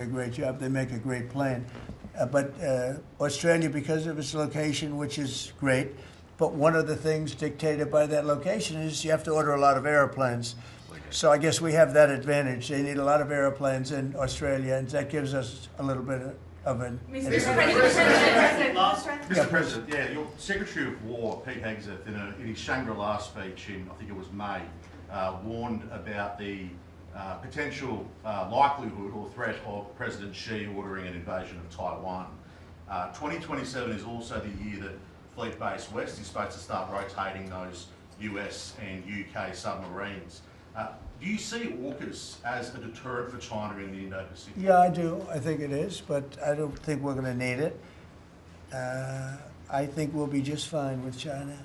a great job. They make a great plan. But Australia, because of its location, which is great, but one of the things dictated by that location is you have to order a lot of airplanes. So I guess we have that advantage. They need a lot of airplanes in Australia, and that gives us a little bit of an... Mr. President, yeah, your Secretary of War, Pete Hegseth, in his Shangri-La speech in, I think it was May, warned about the potential likelihood or threat of President Xi ordering an invasion of Taiwan. 2027 is also the year that Fleet Base West is supposed to start rotating those US and UK submarines. Do you see AUKUS as a deterrent for China in the Indo-Pacific? Yeah, I do. I think it is, but I don't think we're going to need it. I think we'll be just fine with China.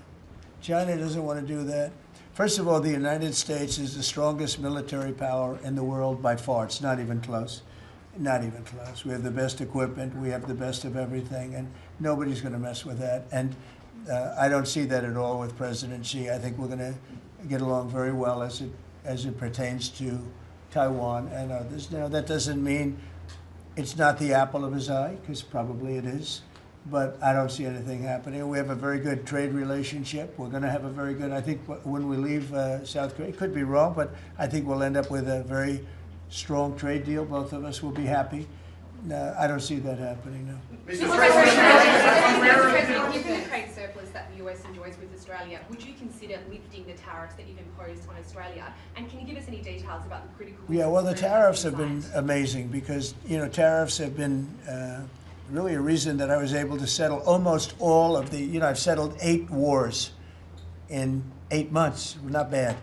China doesn't want to do that. First of all, the United States is the strongest military power in the world by far. It's not even close. Not even close. We have the best equipment. We have the best of everything, and nobody's going to mess with that. And I don't see that at all with President Xi. I think we're going to get along very well as it pertains to Taiwan and others. Now, that doesn't mean it's not the apple of his eye, because probably it is. But I don't see anything happening. We have a very good trade relationship. We're going to have a very good, I think when we leave South Korea, it could be wrong, but I think we'll end up with a very strong trade deal. Both of us will be happy. I don't see that happening, no. Mr. President, given the trade surplus that the US enjoys with Australia, would you consider lifting the tariffs that you've imposed on Australia? And can you give us any details about the critical... Yeah, well, the tariffs have been amazing because, you know, tariffs have been... really a reason that I was able to settle almost all of the, you know, I've settled 8 wars in 8 months. Not bad.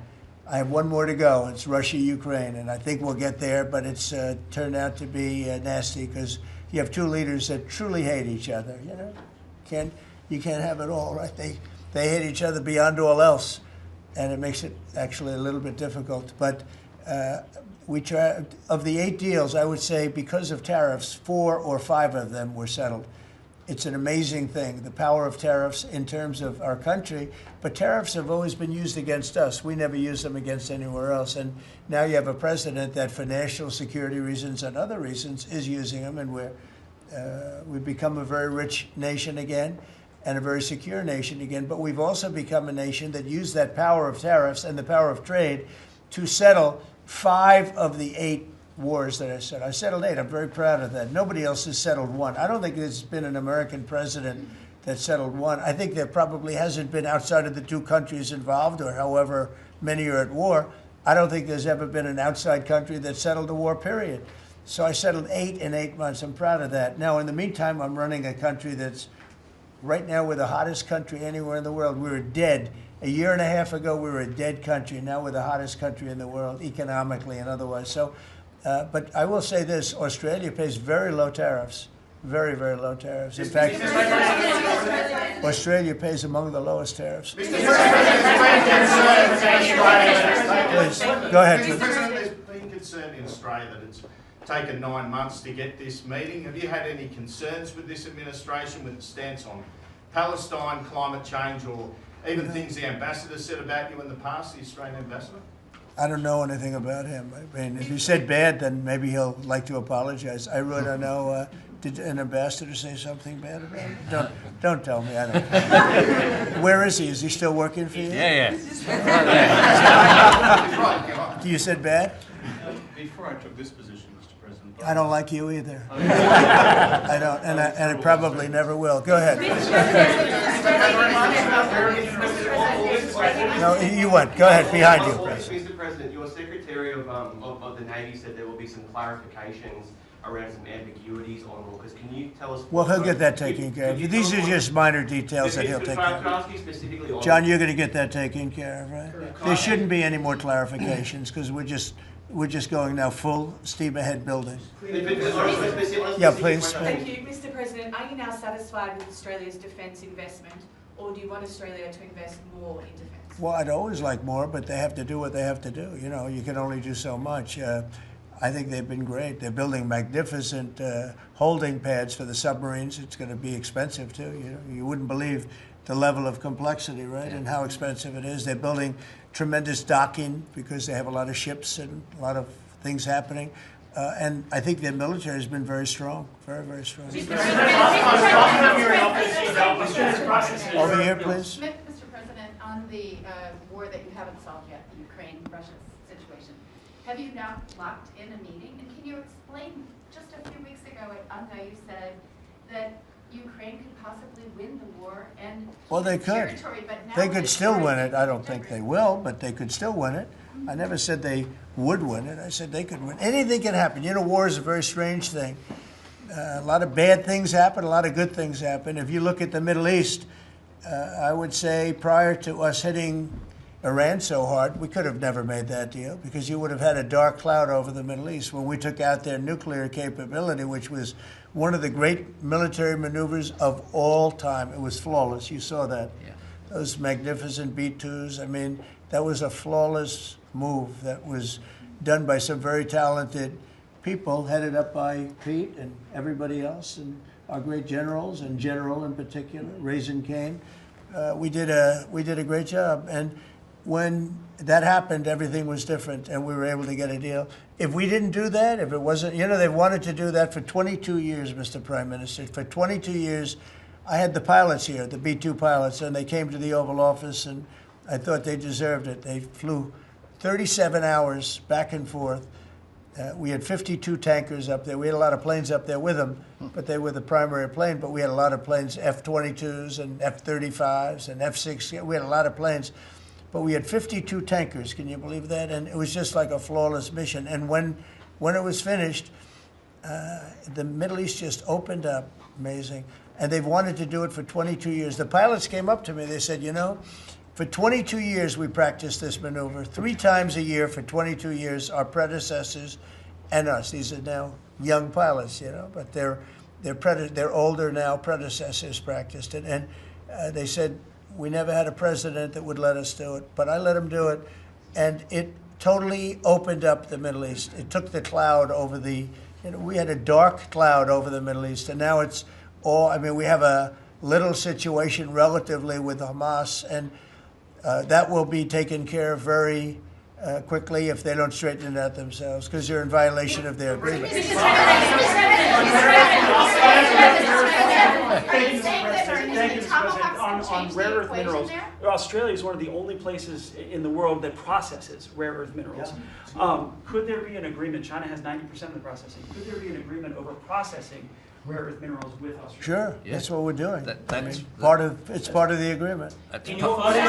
I have one more to go. It's Russia, Ukraine, and I think we'll get there, but it's turned out to be nasty because you have 2 leaders that truly hate each other, you know. You can't have it all, right? They hate each other beyond all else, and it makes it actually a little bit difficult. But we try, of the 8 deals, I would say because of tariffs, 4 or 5 of them were settled. It's an amazing thing, the power of tariffs in terms of our country, but tariffs have always been used against us. We never use them against anywhere else, and now you have a president that for national security reasons and other reasons is using them, and we've become a very rich nation again and a very secure nation again, but we've also become a nation that used that power of tariffs and the power of trade to settle 5 of the 8 wars that I settled. I settled 8. I'm very proud of that. Nobody else has settled 1. I don't think there's been an American president that settled 1. I think there probably hasn't been outside of the 2 countries involved, or however many are at war. I don't think there's ever been an outside country that settled a war, period. So I settled 8 in 8 months. I'm proud of that. Now, in the meantime, I'm running a country that's right now we're the hottest country anywhere in the world. We were dead. A year and a half ago, we were a dead country. Now we're the hottest country in the world, economically and otherwise. So, but I will say this, Australia pays very low tariffs, very, very low tariffs. In fact, Australia pays among the lowest tariffs. Please, go ahead. Mr. President, there's been concern in Australia that it's taken 9 months to get this meeting. Have you had any concerns with this administration, with the stance on Palestine, climate change, or even things the ambassador said about you in the past, the Australian ambassador? I don't know anything about him. I mean, if he said bad, then maybe he'll like to apologize. I really don't know. Did an ambassador say something bad about him? Don't tell me. I don't. Where is he? Is he still working for you? Yeah. You said bad? Before I took this position, Mr. President, I don't like you either. I don't, and I probably never will. Go ahead. No, you went. Go ahead, behind you, President. Mr. President, your Secretary of the Navy said there will be some clarifications around some ambiguities on AUKUS. Can you tell us? Well, he'll get that taken care of. These are just minor details that he'll take care of. John, you're going to get that taken care of, right? There shouldn't be any more clarifications because we're just going now full steam ahead building. Yeah, please. Thank you. Mr. President, are you now satisfied with Australia's defence investment, or do you want Australia to invest more in defence? Well, I'd always like more, but they have to do what they have to do. You know, you can only do so much. I think they've been great. They're building magnificent holding pads for the submarines. It's going to be expensive, too. You know, you wouldn't believe the level of complexity, right, and how expensive it is. They're building tremendous docking because they have a lot of ships and a lot of things happening. And I think their military has been very strong, very, very strong. Over here, please. Mr. President, on the war that you haven't solved yet, the Ukraine-Russia situation, have you now locked in a meeting? And can you explain, just a few weeks ago at UNGA, you said that Ukraine could possibly win the war and Well, they keep could. territory, but now They could it's still very win it. I don't think different. they will, but they could still win it. I never said they would win it. I said they could win. Anything can happen. You know, war is a very strange thing. A lot of bad things happen, a lot of good things happen. If you look at the Middle East, I would say prior to us hitting Iran so hard, we could have never made that deal because you would have had a dark cloud over the Middle East when we took out their nuclear capability, which was one of the great military maneuvers of all time. It was flawless. You saw that. Yeah. Those magnificent B-2s. I mean, that was a flawless move that was done by some very talented people, headed up by Pete and everybody else, and our great generals, and General in particular, Raisin Kane. We did a great job. And when that happened, everything was different, and we were able to get a deal. If we didn't do that, if it wasn't, you know, they wanted to do that for 22 years, Mr. Prime Minister. For 22 years, I had the pilots here, the B-2 pilots, and they came to the Oval Office, and I thought they deserved it. They flew 37 hours back and forth. We had 52 tankers up there. We had a lot of planes up there with them, but they were the primary plane. But we had a lot of planes, F-22s and F-35s and F-6. We had a lot of planes. But we had 52 tankers. Can you believe that? And it was just like a flawless mission. And when it was finished, the Middle East just opened up. Amazing. And they've wanted to do it for 22 years. The pilots came up to me. They said, you know, for 22 years we practiced this maneuver. 3 times a year for 22 years, our predecessors and us. These are now young pilots, you know, but they're older now. Predecessors practiced it. And they said, we never had a president that would let us do it, but I let him do it, and it totally opened up the Middle East. It took the cloud over the, you know, we had a dark cloud over the Middle East, and now it's all, I mean, we have a little situation relatively with Hamas, and that will be taken care of very quickly if they don't straighten it out themselves, because they're in violation of their agreement. On rare earth minerals, Australia is one of the only places in the world that processes rare earth minerals. Could there be an agreement? China has 90% of the processing. Could there be an agreement over processing rare earth minerals with Australia? Sure, Yeah. that's what we're doing. That's I mean, part of the agreement. Part Can you- of the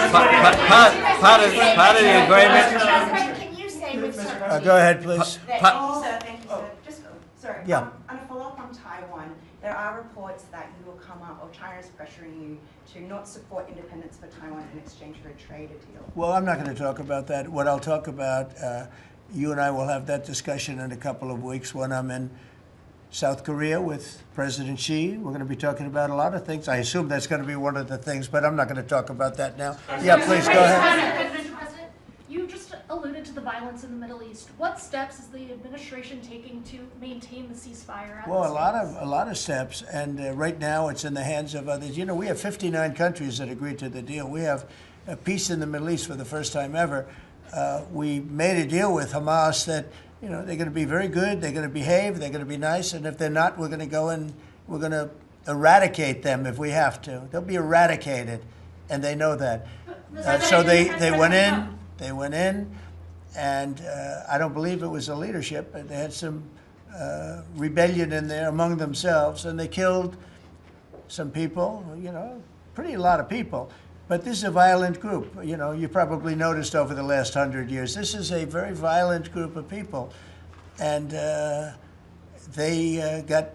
agreement. President, can you say with certainty Go ahead, please. that Pa- thank you, sir. Just, sorry. Yeah. On a follow-up on Taiwan, there are reports that you will come up, or China is pressuring you to not support independence for Taiwan in exchange for a trade deal. Well, I'm not going to talk about that. What I'll talk about, you and I will have that discussion in a couple of weeks when I'm in South Korea with President Xi. We're going to be talking about a lot of things. I assume that's going to be one of the things, but I'm not going to talk about that now. Yeah, please, go ahead. Mr. President, you just alluded to the violence in the Middle East. What steps is the administration taking to maintain the ceasefire at Well, this a lot of steps, and right now it's in the hands of others. You know, we have 59 countries that agreed to the deal. We have a peace in the Middle East for the first time ever. We made a deal with Hamas that, you know, they're going to be very good, they're going to behave, they're going to be nice, and if they're not, we're going to go and we're going to eradicate them if we have to. They'll be eradicated, and they know that. So they went in, and I don't believe it was the leadership. They had some rebellion in there among themselves, and they killed some people, you know, a lot of people. But this is a violent group. You know, you probably noticed over the last 100 years, this is a very violent group of people. And they got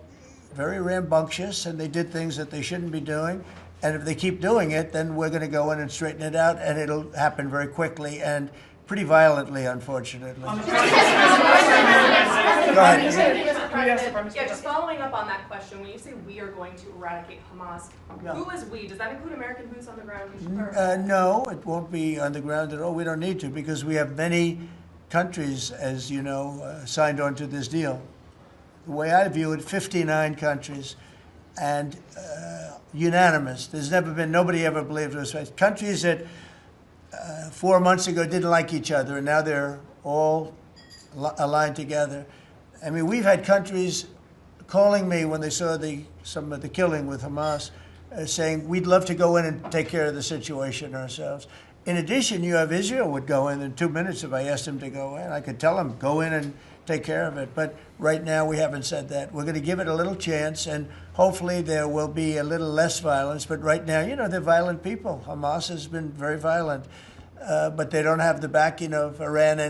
very rambunctious, and they did things that they shouldn't be doing. And if they keep doing it, then we're going to go in and straighten it out, and it'll happen very quickly and pretty violently, unfortunately. Go ahead. Yeah, just following up on that question, when you say we are going to eradicate Hamas, Yeah. who is we? Does that include American boots on the ground? No, it won't be on the ground at all. We don't need to, because we have many countries, as you know, signed on to this deal. The way I view it, 59 countries, and unanimous. There's never been, nobody ever believed it was right. Countries that 4 months ago didn't like each other, and now they're all aligned together. I mean, we've had countries calling me when they saw some of the killing with Hamas, saying we'd love to go in and take care of the situation ourselves. In addition, you have Israel would go in 2 minutes if I asked them to go in. I could tell them, go in and take care of it. But right now, we haven't said that. We're going to give it a little chance, and hopefully there will be a little less violence. But right now, they're violent people. Hamas has been very violent, but they don't have the backing of Iran and